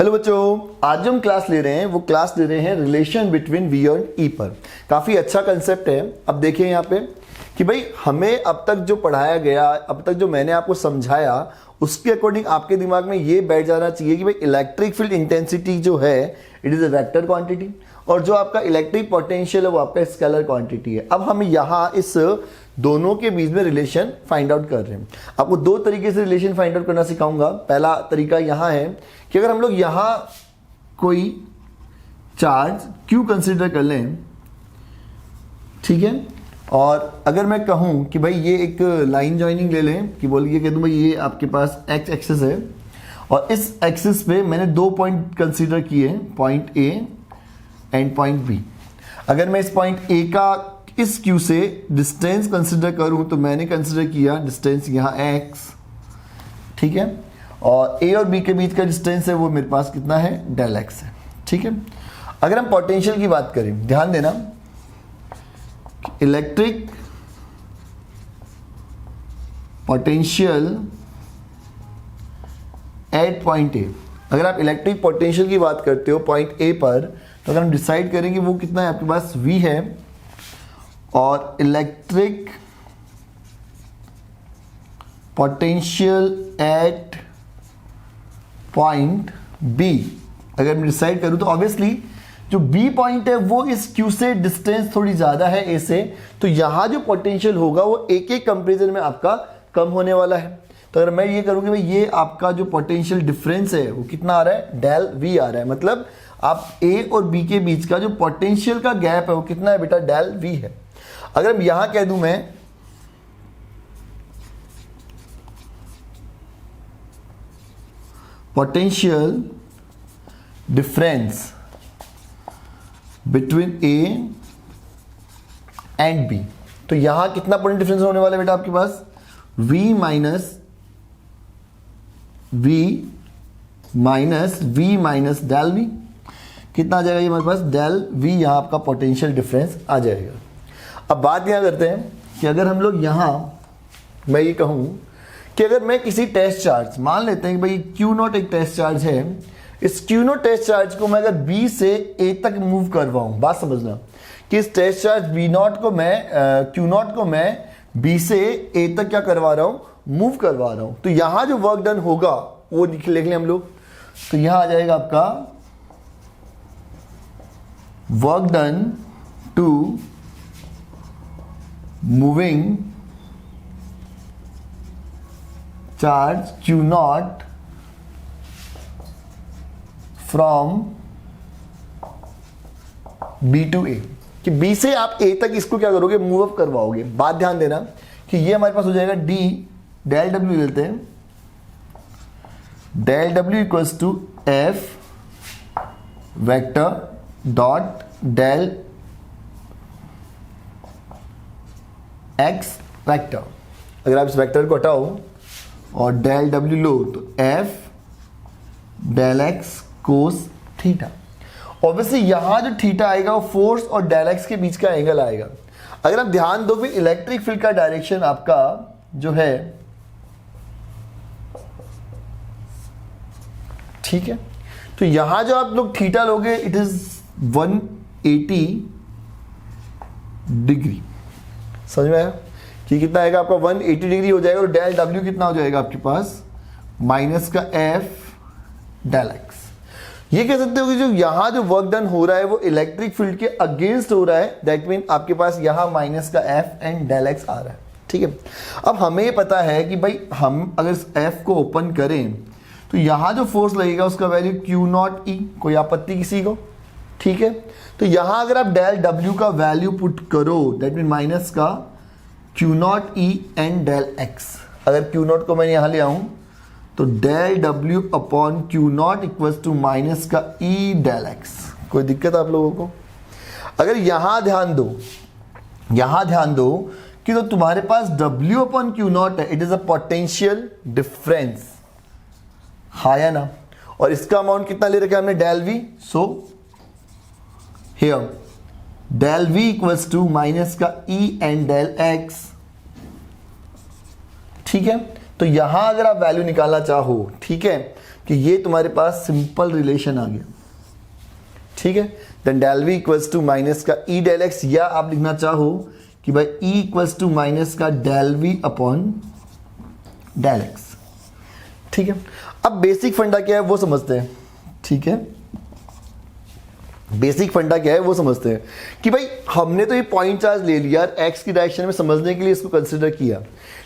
Hello बच्चों, आज हम क्लास ले रहे हैं रिलेशन बिटवीन वी और ई पर। काफ़ी अच्छा कंसेप्ट है। अब देखिए यहाँ पे कि भाई हमें अब तक जो पढ़ाया गया, अब तक जो मैंने आपको समझाया, उसके अकॉर्डिंग आपके दिमाग में ये बैठ जाना चाहिए कि भाई इलेक्ट्रिक फील्ड इंटेंसिटी जो है it is a vector quantity और जो आपका इलेक्ट्रिक पोटेंशियल है वो आपका स्केलर क्वांटिटी है। अब हम यहाँ इस दोनों के बीच में रिलेशन फाइंड आउट कर रहे हैं। आपको दो तरीके से रिलेशन फाइंड आउट करना सिखाऊंगा। पहला तरीका यहाँ है कि अगर हम लोग यहाँ कोई चार्ज Q कंसिडर कर लें, ठीक है, और अगर मैं कहूँ कि भाई ये एक लाइन जॉइनिंग ले लें, कि बोलिए कह दूँ भाई ये आपके पास x एक्सिस है और इस एक्सिस पे मैंने दो पॉइंट कंसिडर किए, point A and point B। अगर मैं इस पॉइंट A का इस Q से डिस्टेंस कंसिडर करूं तो मैंने कंसिडर किया डिस्टेंस यहाँ x, ठीक है, और A और B के बीच का डिस्टेंस है वो मेरे पास कितना है, डेल x है, ठीक है। अगर हम पोटेंशियल की बात करें, ध्यान देना, electric potential at point A, अगर आप इलेक्ट्रिक पोटेंशियल की बात करते हो पॉइंट A पर, तो अगर हम डिसाइड करेंगे वो कितना है, आपके पास V है, और electric potential at point B अगर मैं डिसाइड करूं तो ऑब्वियसली जो B पॉइंट है वो इस Q से डिस्टेंस थोड़ी ज़्यादा है A से, तो यहाँ जो पोटेंशियल होगा वो एक एक कंपेरिजन में आपका कम होने वाला है। तो अगर मैं ये करूँ कि भाई ये आपका जो पोटेंशियल डिफरेंस है वो कितना आ रहा है, डेल V आ रहा है, मतलब आप A और B के बीच का जो पोटेंशियल का गैप है वो कितना है बेटा, डेल V है। अगर मैं यहां कह दूं मैं potential difference between A and B, तो यहां कितना पॉइंट डिफरेंस होने वाला है बेटा आपके पास, V माइनस डेल V। कितना आ जाएगा ये हमारे पास, डेल V, यहां आपका पोटेंशियल डिफरेंस आ जाएगा। अब बात यहां करते हैं कि अगर हम लोग यहां, मैं ये कहूं कि अगर मैं किसी टेस्ट चार्ज, मान लेते हैं कि भाई Q0 एक टेस्ट चार्ज है, इस Q0 टेस्ट चार्ज को मैं अगर B से A तक मूव करवाऊं, बात समझना कि इस टेस्ट चार्ज B0 को मैं Q0 को मैं B से A तक क्या करवा रहा हूं, मूव करवा रहा हूं, तो यहां जो वर्क डन होगा वो लिख लें हम लोग। तो यहां आ जाएगा आपका work done to moving charge Q0 from B to A, कि B से आप A तक इसको क्या करोगे, मूव अप करवाओगे। बात ध्यान देना कि ये हमारे पास हो जाएगा D, डेल W लेते हैं, del W equals to F vector dot del x vector. अगर आप इस वेक्टर को हटाओ और डेल W लो तो F del x cos theta. Obviously यहां जो थीटा आएगा वो फोर्स और डेल x के बीच का एंगल आएगा। अगर आप ध्यान दो, इलेक्ट्रिक फील्ड का डायरेक्शन आपका जो है, ठीक है, तो यहां जो आप लोग थीटा लोगे इट इज 180 डिग्री। समझ में आया कि कितना आएगा आपका 180 डिग्री हो जाएगा, और डेल W कितना हो जाएगा आपके पास, माइनस का F डेल x। ये कह सकते हो कि जो यहां जो वर्क डन हो रहा है वो इलेक्ट्रिक फील्ड के अगेंस्ट हो रहा है, दैट मीन आपके पास यहां माइनस का F एंड डेल x आ रहा है, ठीक है। अब हमें पता है कि भाई हम अगर F को ओपन करें तो यहां जो फोर्स लगेगा उसका वैल्यू Q0E, कोई आपत्ति किसी को, ठीक है। तो यहां अगर आप डेल W का वैल्यू पुट करो, दैट मीन माइनस का Q0E एंड डेल x। अगर Q0 को मैं यहां ले आऊं तो del W upon Q0 equals to minus का E डेल x। कोई दिक्कत आप लोगों को? अगर यहां ध्यान दो कि तो तुम्हारे पास W अपॉन Q0 है, it is a potential difference, हाया ना, और इसका अमाउंट कितना ले रखा है हमने, del V। So here del V equals to minus का E एंड डेल x, ठीक है। तो यहां अगर आप वैल्यू निकालना चाहो, ठीक है, कि ये तुम्हारे पास सिंपल रिलेशन आ गया, ठीक है। Then del V equals to minus का ई डेल एक्स, या आप लिखना चाहो कि भाई ई इक्वल्स टू माइनस का del V upon del x, ठीक है। अब बेसिक फंडा क्या है वो समझते हैं, ठीक है। बेसिक फंडा क्या है वो समझते हैं कि भाई हमने तो ये पॉइंट चार्ज ले लिया एक्स की डायरेक्शन में समझने के लिए इसको कंसिडर किया,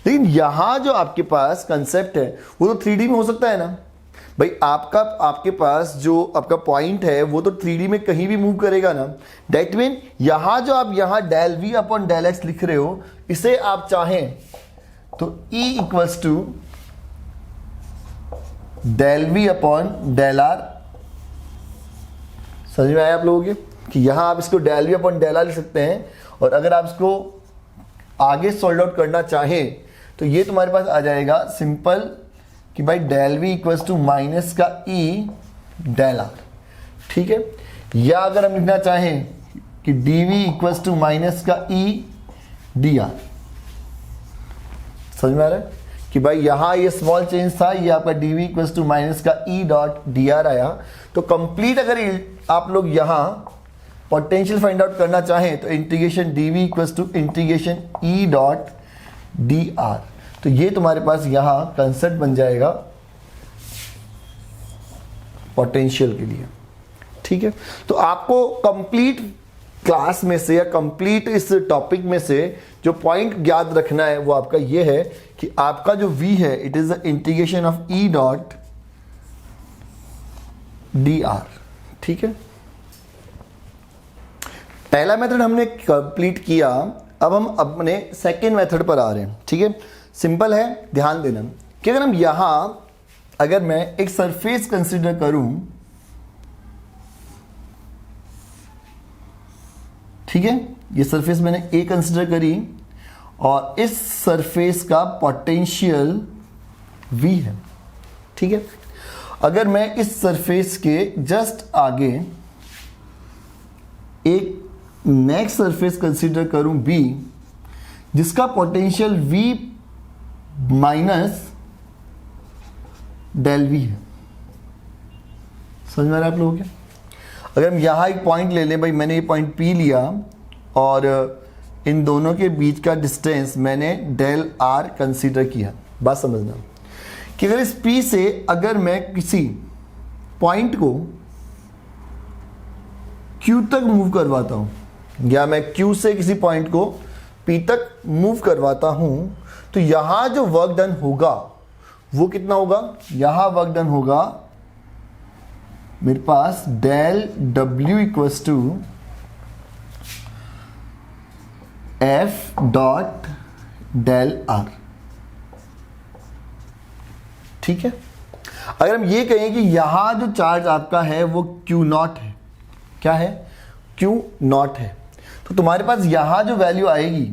लेकिन यहां जो आपके पास कंसेप्ट है वो तो 3D में हो सकता है ना भाई। आपके पास जो आपका पॉइंट है वो तो 3D में कहीं भी मूव करेगा ना। दैट मीन यहां जो आप यहां del V upon del x लिख रहे हो, इसे आप चाहें तो E equals to del V upon del R, समझ में आया आप लोगों के कि यहां आप इसको del V upon del R लिख सकते हैं, और अगर आप इसको आगे सॉल्व आउट करना चाहें तो ये तुम्हारे पास आ जाएगा सिंपल कि भाई del V equals to minus का ई डेल आर, ठीक है। या अगर हम लिखना चाहें कि D V equals to minus का ई डी आर, समझ में आ रहा है कि भाई यहां ये स्मॉल चेंज था, ये आपका D V equals to minus का ई डॉट डी आर आया। तो कंप्लीट अगर आप लोग यहां पोटेंशियल फाइंड आउट करना चाहें तो integration D V equals to integration E dot D R, तो ये तुम्हारे पास यहां कंसेप्ट बन जाएगा पोटेंशियल के लिए, ठीक है। तो आपको कंप्लीट क्लास में से या कंप्लीट इस टॉपिक में से जो पॉइंट याद रखना है वो आपका ये है कि आपका जो v है it is the integration of E dot D are, ठीक है। पहला मेथड हमने कंप्लीट किया, अब हम अपने सेकेंड मेथड पर आ रहे हैं, ठीक है। सिंपल है, ध्यान देना कि अगर हम यहां अगर मैं एक सरफेस कंसीडर करूं, ठीक है, ये सरफेस मैंने ए कंसीडर करी और इस सरफेस का पोटेंशियल v है, ठीक है। अगर मैं इस सरफेस के जस्ट आगे एक नेक्स्ट सरफेस कंसीडर करूं b, जिसका potential v minus del v है, समझ में आ रहा है आप लोगों के। अगर हम यहाँ एक पॉइंट ले लें, भाई मैंने ये पॉइंट P लिया और इन दोनों के बीच का डिस्टेंस मैंने डेल R कंसीडर किया। बात समझना कि अगर इस P से अगर मैं किसी पॉइंट को Q तक मूव करवाता हूँ या मैं Q से किसी पॉइंट को P तक मूव करवाता हूँ, तो यहाँ जो वर्क डन होगा वो कितना होगा, यहाँ वर्क डन होगा मेरे पास del W equals to F dot del R, ठीक है। अगर हम ये कहें कि यहां जो चार्ज आपका है वो Q नॉट है, क्या है, Q नॉट है, तो तुम्हारे पास यहां जो वैल्यू आएगी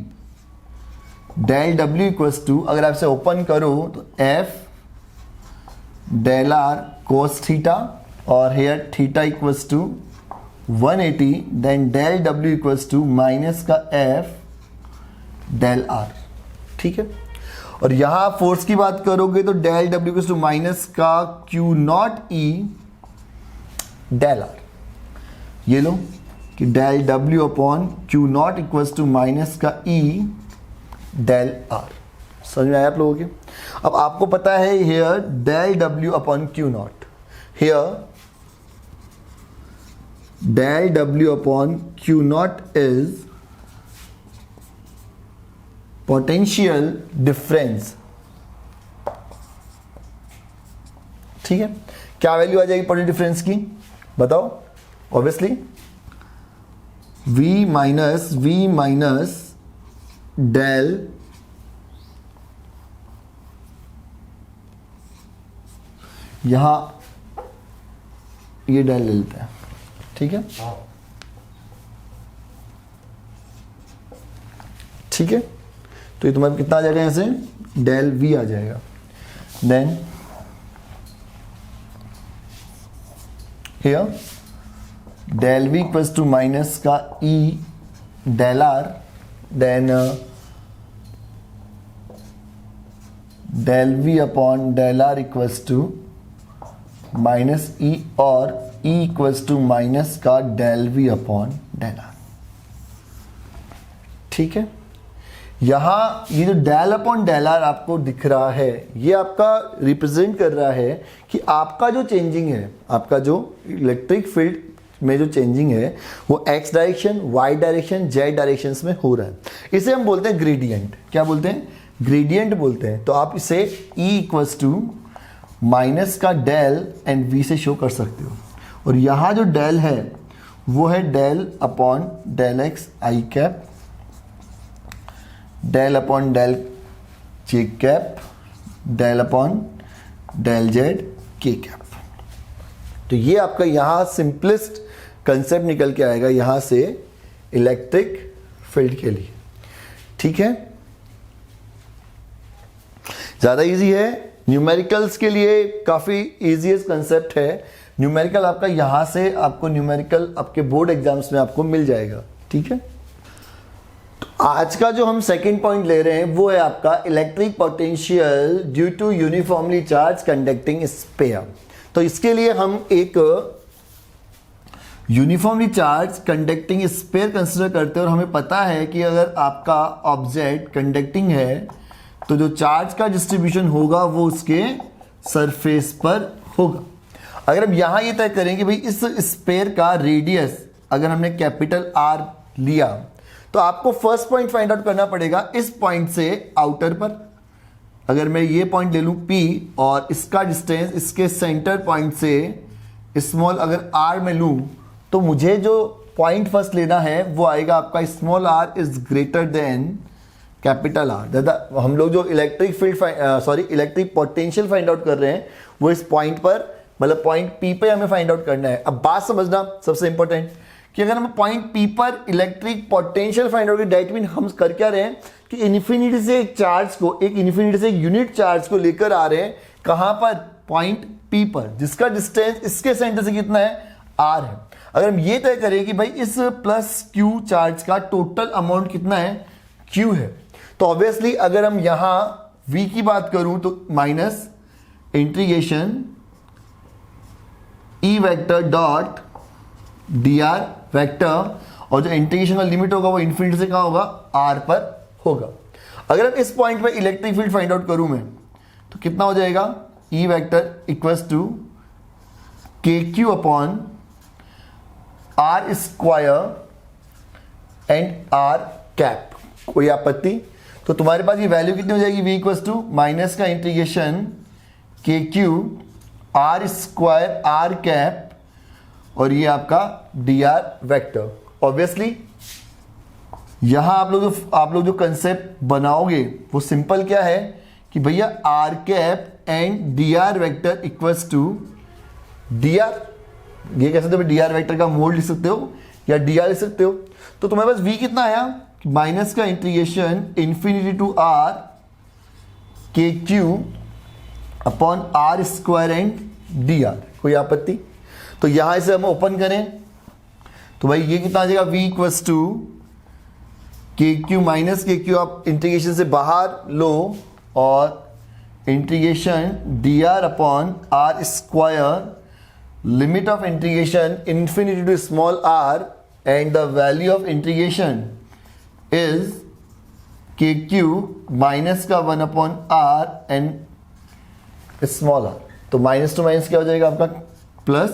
डेल W इक्वल्स टू, अगर आप इसे ओपन करो तो F del R cos theta और here theta equals to 180, then del W equals to minus का F डेल R, ठीक है। और यहां फोर्स की बात करोगे तो del W equals to minus का Q not E del R, ये लो कि del W upon Q not equals to minus का E डेल R, समझ में आया आप लोगों के। अब आपको पता है here del W upon Q not, here del W upon Q naught is potential difference, ठीक है। क्या वैल्यू आ जाएगी पोटेंशियल डिफरेंस की, बताओ। ऑब्वियसली V माइनस डेल यहां ये डेल ले लेते हैं, ठीक है, ठीक है। तो ये तुम्हारा कितना आ जाएगा, यहाँ से डेल V आ जाएगा, then here del V equals to minus का E del R, then del V upon del R equals to minus E और ई इक्वल्स टू माइनस का del V upon del R. ठीक है, यहां ये जो डेल अपॉन डेल आर आपको दिख रहा है, ये आपका रिप्रेजेंट कर रहा है कि आपका जो चेंजिंग है, आपका जो इलेक्ट्रिक फील्ड में जो चेंजिंग है वो X direction, Y direction, Z directions में हो रहा है। इसे हम बोलते हैं ग्रेडियंट। क्या बोलते हैं? ग्रेडियंट बोलते हैं। तो आप इसे E इक्वल्स टू माइनस का डेल एंड V से शो कर सकते हो। और यहाँ जो डेल है वो है del upon del X I cap, del upon del J cap, del upon del Z K cap. तो ये आपका यहाँ सिंपलेस्ट कंसेप्ट निकल के आएगा यहाँ से इलेक्ट्रिक फील्ड के लिए। ठीक है, ज़्यादा इजी है। न्यूमेरिकल्स के लिए काफ़ी ईजीएस्ट कंसेप्ट है। न्यूमेरिकल आपका यहाँ से आपको न्यूमेरिकल आपके बोर्ड एग्जाम्स में आपको मिल जाएगा। ठीक है, तो आज का जो हम सेकंड पॉइंट ले रहे हैं वो है आपका electric potential due to uniformly charge conducting sphere. तो इसके लिए हम एक uniformly charge conducting sphere consider करते हैं और हमें पता है कि अगर आपका ऑब्जेक्ट कंडक्टिंग है तो जो चार्ज का डिस्ट्रीब्यूशन होगा वो उसके सरफेस पर होगा। अगर हम यहां ये तय करें कि भाई इस स्फीयर का रेडियस अगर हमने कैपिटल R लिया तो आपको फर्स्ट पॉइंट फाइंड आउट करना पड़ेगा इस पॉइंट से आउटर पर। अगर मैं ये पॉइंट ले लूं P और इसका डिस्टेंस इसके सेंटर पॉइंट से स्मॉल अगर R में लूं तो मुझे जो पॉइंट फर्स्ट लेना है वो आएगा आपका small r is greater than capital R। दादा हम लोग जो electric field electric potential find out कर रहे हैं वो इस पॉइंट पर, मतलब पॉइंट P पे हमें फाइंड आउट करना है। अब बात समझना सबसे इंपॉर्टेंट कि अगर हम पॉइंट P पर electric potential find out, that mean हम कर क्या रहे हैं कि इन्फिनिटी से एक चार्ज को, एक इन्फिनिटी से एक यूनिट चार्ज को लेकर आ रहे हैं। कहां पर? पॉइंट P पर, जिसका डिस्टेंस इसके सेंटर से कितना है? R है। अगर हम ये तय करें कि भाई इस प्लस Q चार्ज का टोटल अमाउंट कितना है? Q है। तो ऑब्वियसली अगर हम यहां V की बात करूं तो minus integration E vector dot dr vector, और जो इंटीग्रेशन का लिमिट होगा वो इन्फिनिटी से कहां होगा? R पर होगा। अगर हम इस पॉइंट पर इलेक्ट्रिक फील्ड फाइंड आउट करूं मैं तो कितना हो जाएगा? E vector equals to KQ upon R square and R cap. कोई आपत्ति? तो तुम्हारे पास ये वैल्यू कितनी हो जाएगी? V इक्वल्स टू माइनस का integration KQ R square R cap और ये आपका dr वेक्टर। ऑब्वियसली यहां आप लोग जो कंसेप्ट बनाओगे वो सिंपल क्या है कि भैया R cap and dr vector equals to dr, ये कह सकते हो dr वेक्टर का मोड लिख सकते हो या dr लिख सकते हो। तो तुम्हारे पास v कितना आया? माइनस का इंटीग्रेशन इन्फिनिटी टू r के Q upon R square and dr। कोई आपत्ति? तो यहां से हम ओपन करें तो भाई ये कितना आ जाएगा? v equals to K Q minus K Q, आप इंटीग्रेशन से बाहर लो और integration dr upon R square, limit of integration infinity to small r and the value of integration is kq minus का 1 upon r and small r। तो minus two minus क्या हो जाएगा आपका? प्लस,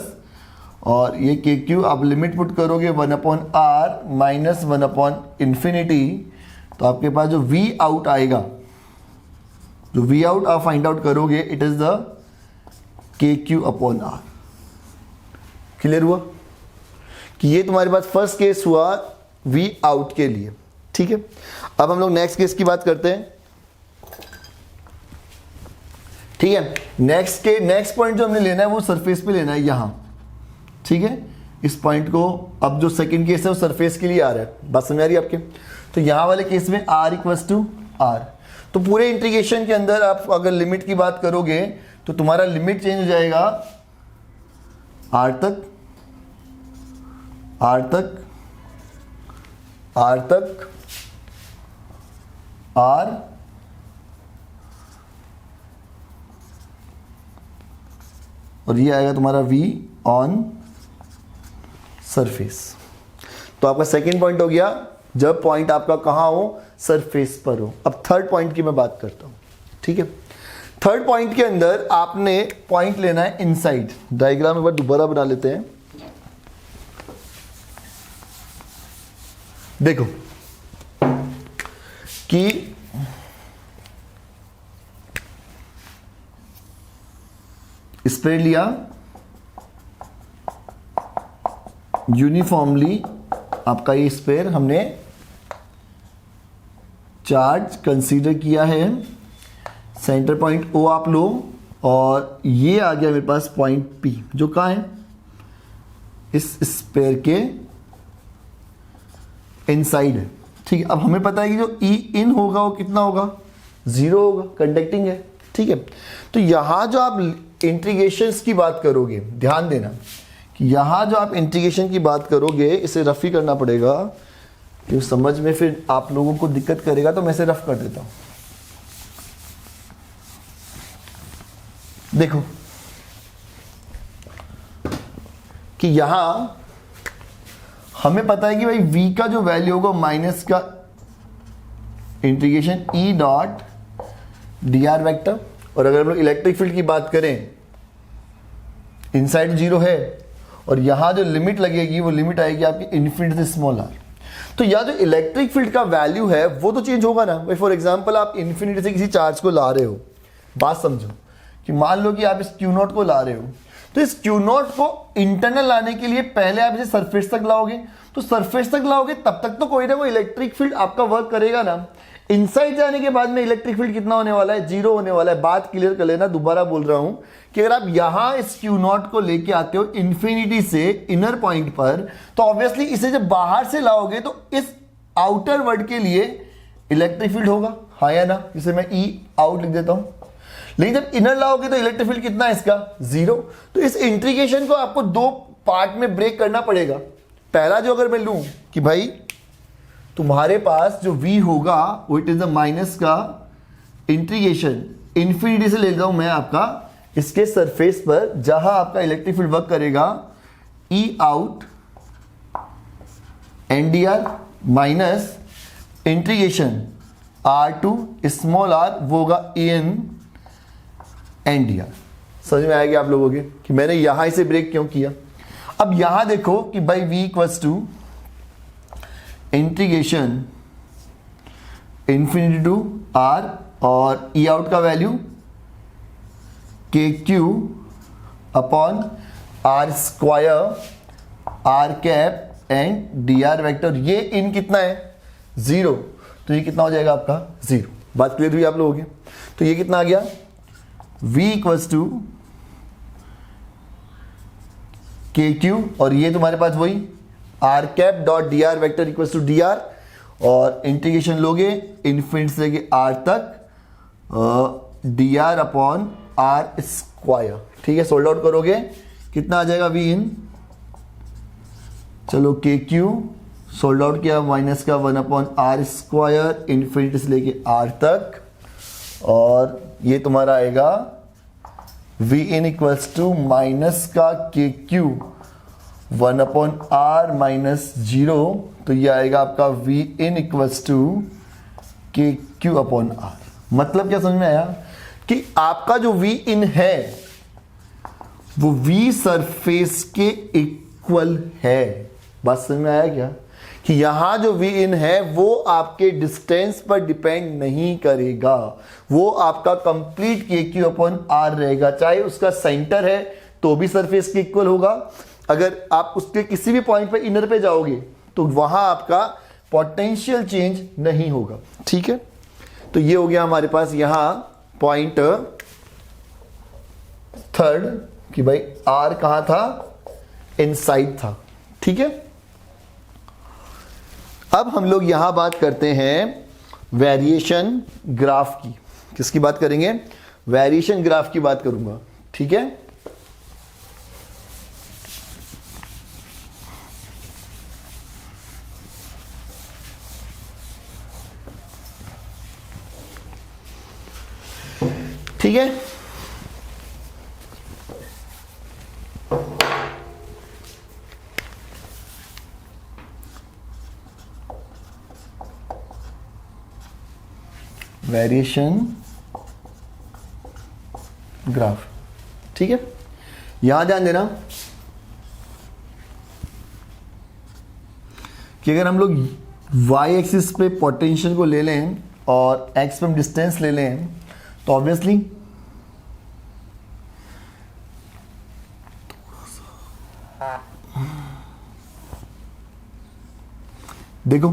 और ये kq आप लिमिट पुट करोगे 1 upon r minus 1 upon infinity, तो आपके पास जो v आउट आएगा, जो v आउट आप फाइंड आउट करोगे it is the kq upon r। Clear हुआ कि ये तुम्हारे पास फर्स्ट केस हुआ V आउट के लिए। ठीक है, अब हम लोग नेक्स्ट केस की बात करते हैं। ठीक है, नेक्स्ट पॉइंट जो हमने लेना है वो सरफेस पे लेना है यहां। ठीक है, इस पॉइंट को, अब जो सेकंड केस है वो सरफेस के लिए आ रहा है। बात समझ आ रही है आपके? तो यहां वाले केस में R इक्वल्स टू R, तो पूरे इंटीग्रेशन के अंदर आप अगर लिमिट की बात करोगे तो तुम्हारा लिमिट चेंज हो जाएगा R तक, R तक, R तक, R और ये आएगा तुम्हारा v ऑन सरफेस। तो आपका सेकेंड पॉइंट हो गया जब पॉइंट आपका कहाँ हो, सरफेस पर हो। अब थर्ड पॉइंट की मैं बात करता हूं, ठीक है। थर्ड पॉइंट के अंदर आपने पॉइंट लेना है इनसाइड। डायग्राम एक बार दोबारा बना लेते हैं। देखो कि स्प्रे लिया, यूनिफॉर्मली आपका ये स्पेयर हमने चार्ज कंसीडर किया है, सेंटर पॉइंट O आप लो, और ये आ गया मेरे पास पॉइंट P जो कहाँ है, इस स्पेयर के इनसाइड है, ठीक है। अब हमें पता है कि जो E इन होगा वो कितना होगा, 0 होगा, कंडक्टिंग है, ठीक है। तो यहां जो आप इंटीग्रेशंस की बात करोगे, ध्यान देना कि यहां जो आप इंटीग्रेशन की बात करोगे, इसे रफ ही करना पड़ेगा क्योंकि समझ में फिर आप लोगों को दिक्कत करेगा, तो मैं इसे रफ कर देता हूं। देखो कि यहां हमें पता है कि भाई v का जो वैल्यू होगा माइनस का integration E dot D R vector, और अगर हम लोग इलेक्ट्रिक फील्ड की बात करें, इनसाइड 0 है और यहां जो लिमिट लगेगी वो लिमिट आएगी आपकी इन्फिनिटी से स्मॉल r। तो यह जो इलेक्ट्रिक फील्ड का वैल्यू है वो तो चेंज होगा ना भाई। फॉर एग्जांपल आप इन्फिनिटी से किसी चार्ज को ला रहे हो, बात समझो कि मान लो कि आप इस Q0 को ला रहे हो, तो इस Q0 को इंटरनल लाने के लिए पहले आप इसे सरफेस तक लाओगे, तो सरफेस तक लाओगे तब तक तो कोई ना कोई इलेक्ट्रिक फील्ड आपका वर्क करेगा ना। इनसाइड जाने के बाद में इलेक्ट्रिक फील्ड कितना होने वाला है, 0 होने वाला है। बात क्लियर कर लेना, दोबारा बोल रहा हूं कि अगर आप यहां इस Q0 को लेके आते हो इन्फिनिटी से इनर पॉइंट पर, तो ऑब्वियसली इसे जब बाहर से लाओगे तो इस आउटर वर्ड के लिए इलेक्ट्रिक फील्ड होगा, हाँ या ना, जिसे मैं E आउट लिख देता हूं। लेकिन जब इनर लाओगे तो इलेक्ट्रिक फील्ड कितना है इसका, 0। तो इस इंटीग्रेशन को आपको दो पार्ट में ब्रेक करना पड़ेगा। पहला जो अगर मैं लूं कि भाई तुम्हारे पास जो v होगा वो इट इज द माइनस का इंटीग्रेशन इंफिनिटी से ले लेता हूं मैं आपका इसके सरफेस पर, जहां आपका इलेक्ट्रिक फील्ड वर्क करेगा E out and D R minus integration R2 small r, वो होगा in एन डी आर। समझ में आएगा आप लोगों के कि मैंने यहां इसे ब्रेक क्यों किया। अब यहां देखो कि भाई v equals to integration infinity to r और E आउट का value KQ upon r square r cap and D R vector. ये इन कितना है, 0, तो ये कितना हो जाएगा आपका 0। बात क्लियर हुई आप लोगों की। तो ये कितना आ गया, v इक्वल्स टू KQ, और ये तुम्हारे पास वही r cap dot D R vector equals to D R, और इंटीग्रेशन लोगे इन्फिनिटी से लेके r तक D R upon r square, ठीक है। सोल्ड आउट करोगे कितना आ जाएगा v इन, चलो KQ सोल्ड आउट किया माइनस का 1 अपॉन r स्क्वायर इन्फिनिटी से लेके r तक, और ये तुम्हारा आएगा v in equals to minus का KQ 1 अपॉन r माइनस 0, तो ये आएगा आपका v in equals to KQ upon r। मतलब क्या समझ में आया कि आपका जो v इन है वो v सरफेस के इक्वल है। बात समझ में आया क्या कि यहां जो v इन है वो आपके डिस्टेंस पर डिपेंड नहीं करेगा, वो आपका कंप्लीट KQ अपॉन r रहेगा। चाहे उसका सेंटर है तो भी सरफेस के इक्वल होगा, अगर आप उसके किसी भी पॉइंट पे इनर पे जाओगे तो वहां आपका पोटेंशियल चेंज नहीं होगा, ठीक है। तो ये हो गया हमारे पास यहां पॉइंट थर्ड कि भाई r कहां था, इनसाइड था, ठीक है। अब हम लोग यहां बात करते हैं वेरिएशन ग्राफ की। किसकी बात करेंगे, वेरिएशन ग्राफ की बात करूंगा, ठीक है। ठीक है, वेरिएशन ग्राफ। ठीक है, यहां ध्यान देना कि अगर हम लोग y एक्सिस पे पोटेंशियल को ले लें और x पे हम डिस्टेंस ले लें तो ऑब्वियसली देखो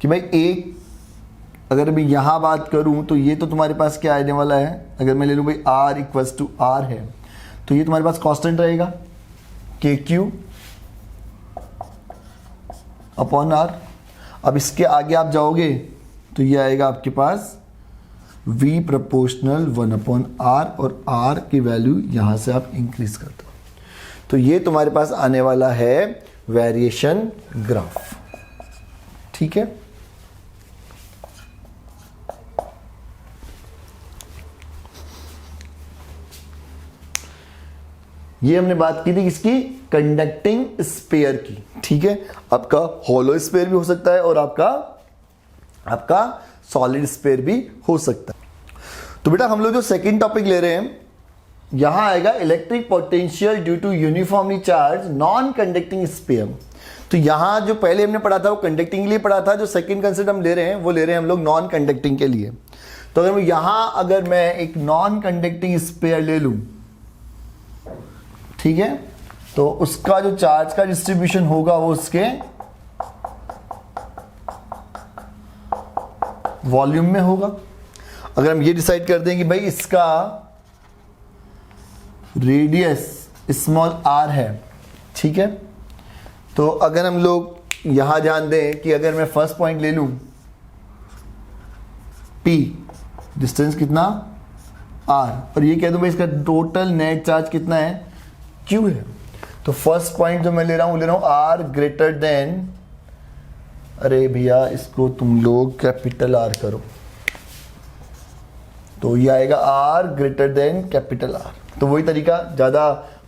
कि भाई एक, अगर मैं यहां बात करूं तो ये तो तुम्हारे पास क्या आने वाला है, अगर मैं ले लूं भाई r इक्वल्स टू r है तो ये तुम्हारे पास कांस्टेंट रहेगा के क्यू अपॉन r। अब इसके आगे आप जाओगे तो ये आएगा आपके पास v प्रोपोर्शनल 1/r और r की वैल्यू यहां से आप इंक्रीज करते हो, तो ये तुम्हारे पास आने वाला है वेरिएशन ग्राफ। ठीक है, ये हमने बात की थी किसकी, कंडक्टिंग स्फीयर की। ठीक है, आपका हॉलो स्फीयर भी हो सकता है और आपका सॉलिड स्फीयर भी हो सकता है। तो बेटा हम लोग जो सेकंड टॉपिक ले रहे हैं, यहां आएगा electric potential due to uniformly charge non conducting sphere. तो यहां जो पहले हमने पढ़ा था वो कंडक्टिंग के लिए पढ़ा था, जो सेकंड कंसेप्ट हम ले रहे हैं वो ले रहे हैं हम लोग नॉन कंडक्टिंग के लिए। तो अगर मैं एक नॉन कंडक्टिंग स्फीयर ले लूं, ठीक है, तो उसका जो चार्ज का डिस्ट्रीब्यूशन होगा वो उसके वॉल्यूम में होगा। अगर हम ये डिसाइड कर दें कि भाई इसका रेडियस स्मॉल r है, ठीक है, तो अगर हम लोग यहां ध्यान दें कि अगर मैं फर्स्ट पॉइंट ले लूं p, डिस्टेंस कितना r, और ये कह दूं भाई इसका टोटल नेट चार्ज कितना है q है, तो फर्स्ट पॉइंट जो मैं ले रहा हूं r ग्रेटर देन, अरे भैया इसको तुम लोग कैपिटल R करो, तो ये आएगा r greater than capital R। तो वही तरीका ज़्यादा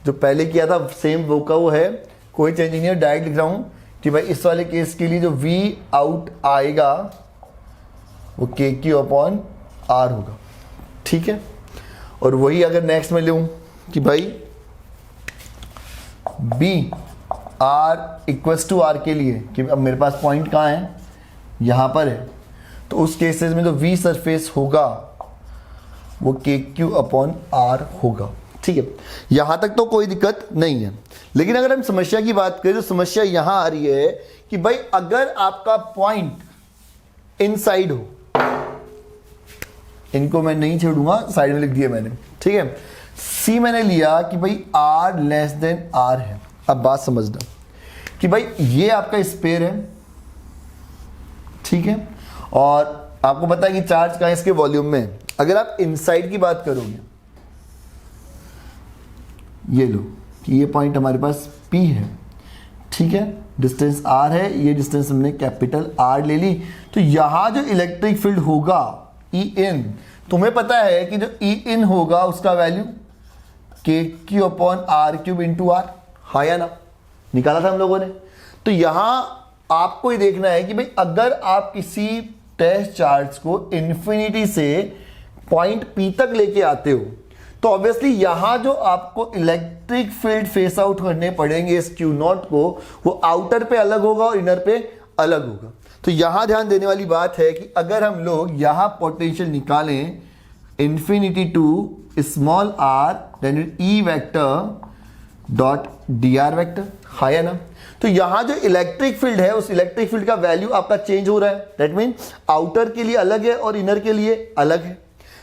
जो पहले किया था सेम वो का वो है, कोई चेंज नहीं है। डायरेक्ट लिख रहा हूं कि भाई इस वाले केस के लिए जो v आउट आएगा वो के क्यू अपॉन R होगा। ठीक है, और वही अगर नेक्स्ट में लूँ कि भाई b r equals to r के लिए, कि अब मेरे पास पॉइंट कहाँ है, यहाँ पर है, तो उस केसेस में जो v सरफेस होगा वो के क्यू अपॉन r होगा। ठीक है, यहाँ तक तो कोई दिक्कत नहीं है। लेकिन अगर हम समस्या की बात करें तो समस्या यहाँ आ रही है कि भाई अगर आपका पॉइंट इनसाइड हो, इनको मैं नहीं छोड़ूंगा, साइड में लिख दिया मैंने। ठीक है, सी मैंने लिया कि भाई r लेस देन r है। अब बात समझना कि भाई ये आपका स्पेयर है, ठीक है, और आपको पता है कि चार्ज कहाँ है, इसके वॉल्यूम में। अगर आप इनसाइड की बात करोगे, ये लो कि ये पॉइंट हमारे पास P है, ठीक है, डिस्टेंस r है, ये डिस्टेंस हमने कैपिटल R ले ली, तो यहां जो इलेक्ट्रिक फील्ड होगा E in, तुम्हें पता है कि जो E in होगा उसका value K Q upon R cube into R, हाँ या ना, निकाला था हम लोगों ने। तो यहां आपको ही देखना है कि भाई अगर आप किसी टेस्ट चार्ज को इन्फिनिटी से पॉइंट P तक लेके आते हो तो ऑब्वियसली यहां जो आपको इलेक्ट्रिक फील्ड फेस आउट करने पड़ेंगे इस क्यू नॉट को, वो आउटर पे अलग होगा और इनर पे अलग होगा। तो यहां ध्यान देने वाली बात है कि अगर हम लोग यहां पोटेंशियल निकालें infinity to small r then E vector dot dr vector, हाँ या ना, तो यहां जो इलेक्ट्रिक फील्ड है उस इलेक्ट्रिक फील्ड का वैल्यू आपका चेंज हो रहा है। दैट मीन आउटर के लिए अलग है और इनर के लिए अलग है।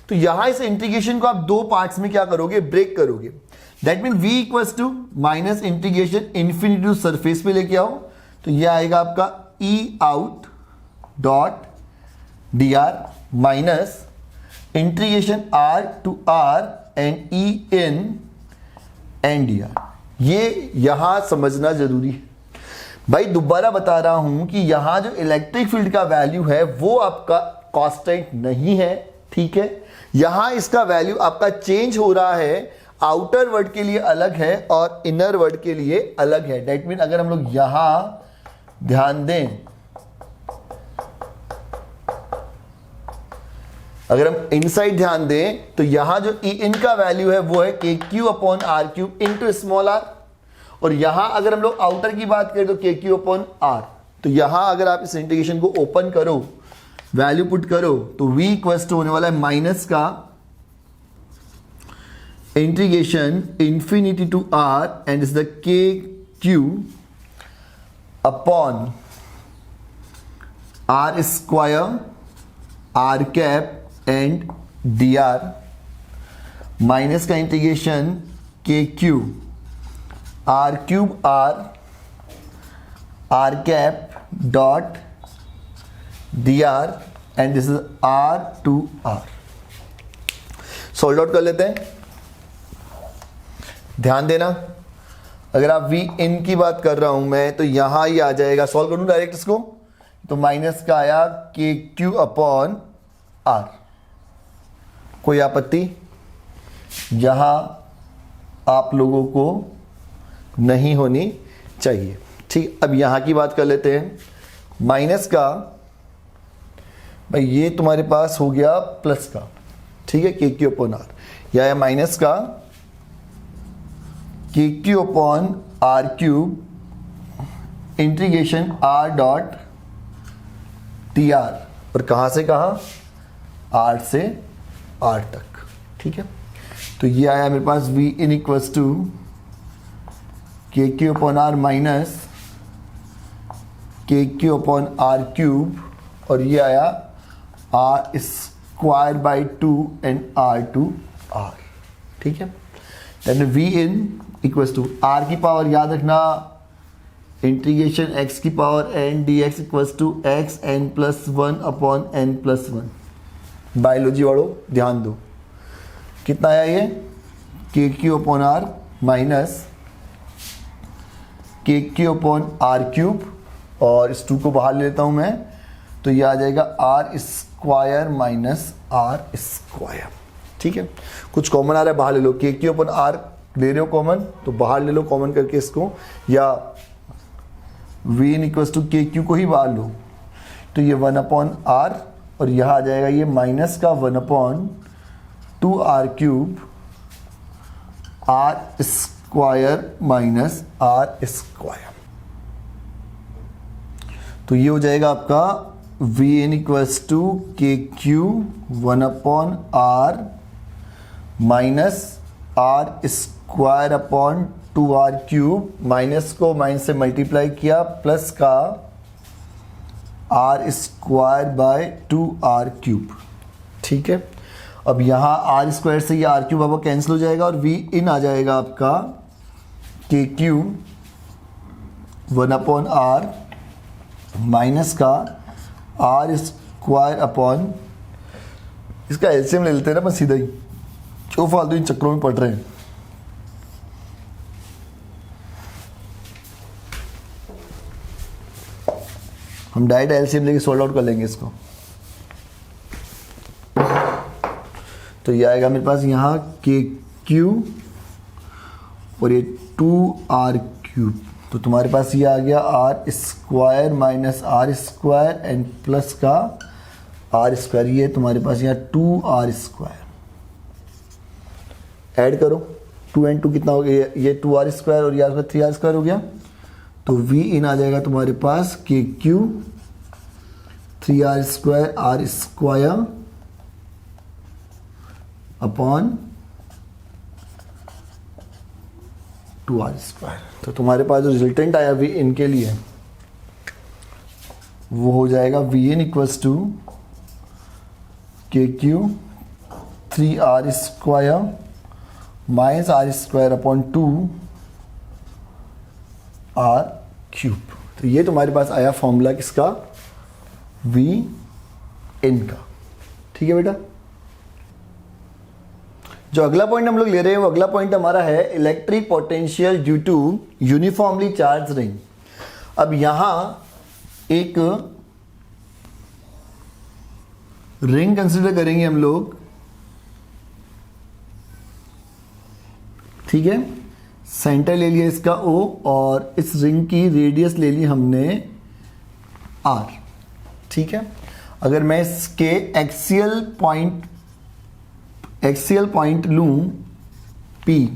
तो यहां इस इंटीग्रेशन को आप दो पार्ट्स में क्या करोगे, ब्रेक करोगे। That mean v equals to minus integration infinity to surface पे लेके आओ, तो यह आएगा आपका E out dot dr minus integration r to r and E in and dr। ये यहां समझना जरूरी है भाई। दोबारा बता रहा हूं कि यहां जो इलेक्ट्रिक फील्ड का वैल्यू है वो आपका कांस्टेंट नहीं है, ठीक है, यहां इसका वैल्यू आपका चेंज हो रहा है, आउटर वर्ड के लिए अलग है और इनर वर्ड के लिए अलग है। दैट मीन अगर हम लोग यहां ध्यान दें अगर हम इनसाइड ध्यान दें तो यहां जो ई इन का वैल्यू है वो है K Q upon R cube into small R, और यहां अगर हम लोग आउटर की बात करें तो के क्यू अपॉन आर। तो यहां अगर आप इस इंटीग्रेशन को ओपन करो, वैल्यू पुट करो, तो v इक्वल्स टू होने वाला है माइनस का integration infinity to R and is the K Q upon R square R cap and D R minus का integration K Q R cube R cap dot D R and this is R to R. Solve out कर लेते हैं, ध्यान देना। अगर आप we इन की बात कर रहा हूं मैं तो यहां ही आ जाएगा, सॉल्व करूं डायरेक्ट इसको, तो माइनस का आया के क्यू अपॉन आर। कोई आपत्ति जहां आप लोगों को नहीं होनी चाहिए, ठीक। अब यहां की बात कर लेते हैं, माइनस का भाई ये तुम्हारे पास हो गया प्लस का, ठीक है, के क्यू अपॉन आर, या है माइनस का K Q upon R cube integration R dot T R, और कहां से कहां, आर से आर तक, ठीक है। तो ये आया मेरे पास v in equals to K Q upon R minus K Q upon R cube, और ये आया R square by 2 and R to R, ठीक है। Then v in equals to R की पावर याद रखना, इंटीग्रेशन x की power n dx equals to X N plus 1 upon n plus 1। Biology वालों ध्यान दो, कितना आया ये, K Q upon R minus K Q upon R cube, और इस 2 को बाहर ले लेता हूं मैं, तो ये आ जाएगा R square minus R square, ठीक है। कुछ कॉमन आ रहा है, बाहर ले लो, के क्यू अपॉन आर ले रहे हो कॉमन, तो बाहर ले लो कॉमन करके इसको, या we in equals to K Q को ही बाहर लो, तो ये 1 अपॉन आर, और यहां आ जाएगा ये माइनस का 1 upon 2 R cube R square minus R square. तो ये हो जाएगा आपका v n equals to K Q 1 upon R minus R square upon 2 R cube, minus को माइनस से मल्टीप्लाई किया, प्लस का R square by 2 R cube, ठीक है। अब यहाँ आर स्क्वायर से ये आर क्यूब आपका कैंसिल हो जाएगा, और वी इन आ जाएगा आपका के क्यू 1 अपॉन आर माइनस का आर स्क्वायर अपॉन, इसका एलसीएम ले लेते हैं ना अपन सीधा ही, क्यों फालतू इन चक्रों में पड़ रहे हैं। हम डायरेक्ट एलसीएम लेके सोल्व आउट कर लेंगे इसको। तो ये आएगा मेरे पास यहाँ के क्यू और ये 2 आर क्यूब, तो तुम्हारे पास ये आ गया R square minus R square and plus का आर स्क्वायर, ये तुम्हारे पास यहाँ 2 आर स्क्वायर। ऐड करो 2 एंड 2 कितना हो गया, ये 2 आर स्क्वायर और ये 3 आर स्क्वायर हो गया, तो वी इन आ जाएगा तुम्हारे पास K Q 3 R square upon 2 R square. तो तुम्हारे पास जो रिजल्टेंट आया वी इन के लिए वो हो जाएगा V in equals to K Q 3 R square minus R square upon 2 R cube. तो ये तुम्हारे पास आया फॉर्मूला किसका, वी इन का, ठीक है बेटा। जो अगला पॉइंट हम लोग ले रहे हैं वो अगला पॉइंट हमारा है electric potential due to uniformly charge ring. अब यहां एक रिंग कंसीडर करेंगे हम लोग, ठीक है। सेंटर ले लिया इसका O और इस रिंग की रेडियस ले ली हमने R, ठीक है। अगर मैं इसके एक्सियल पॉइंट लूं P,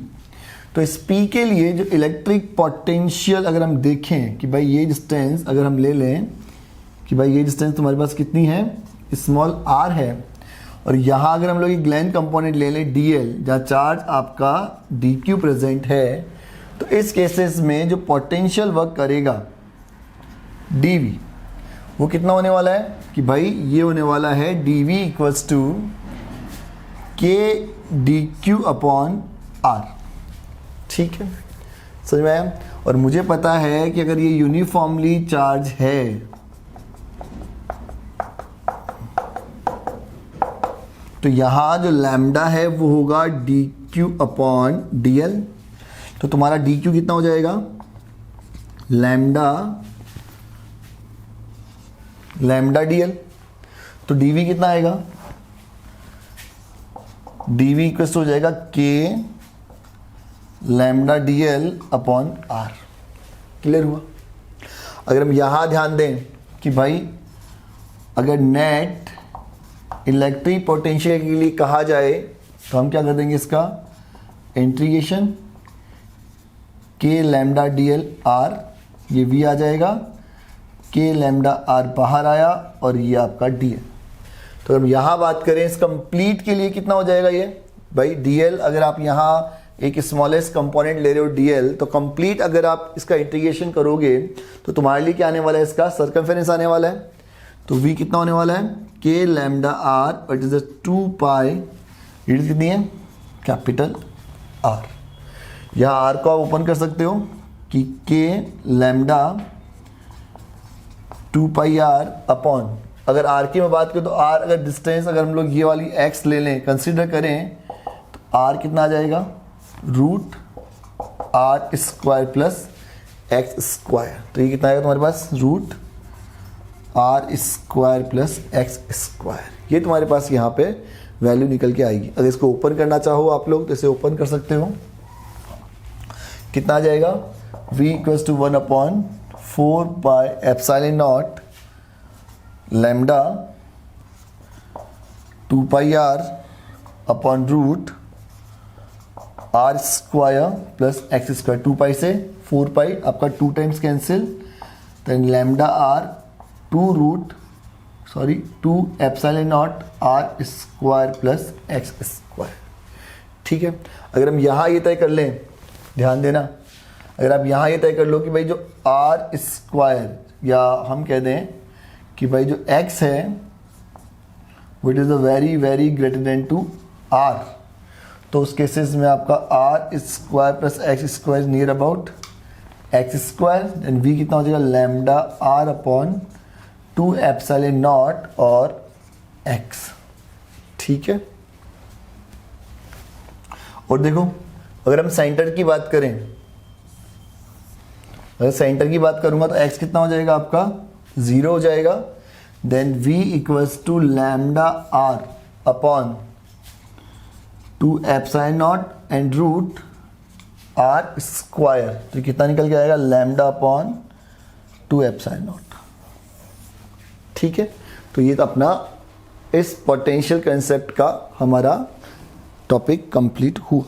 तो इस P के लिए जो इलेक्ट्रिक पोटेंशियल अगर हम देखें कि भाई ये डिस्टेंस अगर हम ले लें कि भाई ये डिस्टेंस तुम्हारे पास कितनी है, स्मॉल r है, और यहाँ अगर हम लोग एक लेंथ कंपोनेंट ले लें dl, जहाँ चार्ज आपका dq प्रेजेंट है, तो इस केसेस में जो पोटेंशियल वर्क करेगा dv, वो कितना होने वाला है कि भाई ये होने वाला है dv equals to k dq upon r। ठीक है, समझ में आया। और मुझे पता है कि अगर ये यूनिफॉर्मली चार्ज है तो यहाँ जो लैम्डा है वो होगा dq अपॉन dl। तो तुम्हारा dq कितना हो जाएगा, लैम्डा dl। तो dv कितना आएगा, dv इक्वल हो जाएगा k lambda dl upon r। Clear हुआ। अगर हम यहाँ ध्यान दें कि भाई अगर नेट इलेक्ट्रिक पोटेंशियल के लिए कहा जाए तो हम क्या कर देंगे, इसका integration k lambda dl r, ये v आ जाएगा, k लैम्डा r बाहर आया और ये आपका dl। तो हम यहाँ बात करें इस कंप्लीट के लिए कितना हो जाएगा ये भाई dl, अगर आप यहाँ एक स्मॉलेस्ट कंपोनेंट ले रहे हो dl, तो कंप्लीट अगर आप इसका इंटीग्रेशन करोगे तो तुम्हारे लिए क्या आने वाला है, इसका सर्कमफेरेंस आने वाला है। तो v कितना होने वाला है, k लैम्डा r, और इट इज 2 पाई, यूनिट कितनी है, कैपिटल R। यहाँ r को आप ओपन कर सकते हो कि k lambda 2 pi r upon, अगर r की मैं बात करूँ तो r अगर डिस्टेंस अगर हम लोग ये वाली x ले लें, कंसिडर करें, तो r कितना आ जाएगा, root r square plus x square. तो ये कितना आएगा तुम्हारे पास, root r square plus x square. ये तुम्हारे पास यहाँ पे वैल्यू निकल के आएगी। अगर इसको ओपन करना चाहो आप लोग तो इसे ओपन कर सकते हो। कितना आ जाएगा, v equals to 1 upon 4 by epsilon not lambda 2 pi r upon root r square plus x square. 2 pi से 4 पाई आपका 2 times cancel, then lambda r 2 epsilon not r square plus x square. ठीक है, अगर हम यहाँ ये तय कर लें, ध्यान देना, अगर आप यहाँ ये तय कर लो कि भाई जो r स्क्वायर, या हम कह दें कि भाई जो x है वो it is a very very greater than to r, तो उस केसेस में आपका r square plus x square near about x square, then v कितना हो जाएगा, lambda r upon 2 epsilon not और x। ठीक है, और देखो अगर हम सेंटर की बात करें, अगर सेंटर की बात करूंगा तो x कितना हो जाएगा आपका, 0 हो जाएगा, then v equals to lambda r upon 2 epsilon not and root r square. तो कितना निकल के आएगा, लैम्डा अपॉन 2 एप्सिलॉन नॉट। ठीक है, तो ये तो अपना इस पोटेंशियल कंसेप्ट का हमारा टॉपिक कंप्लीट हुआ।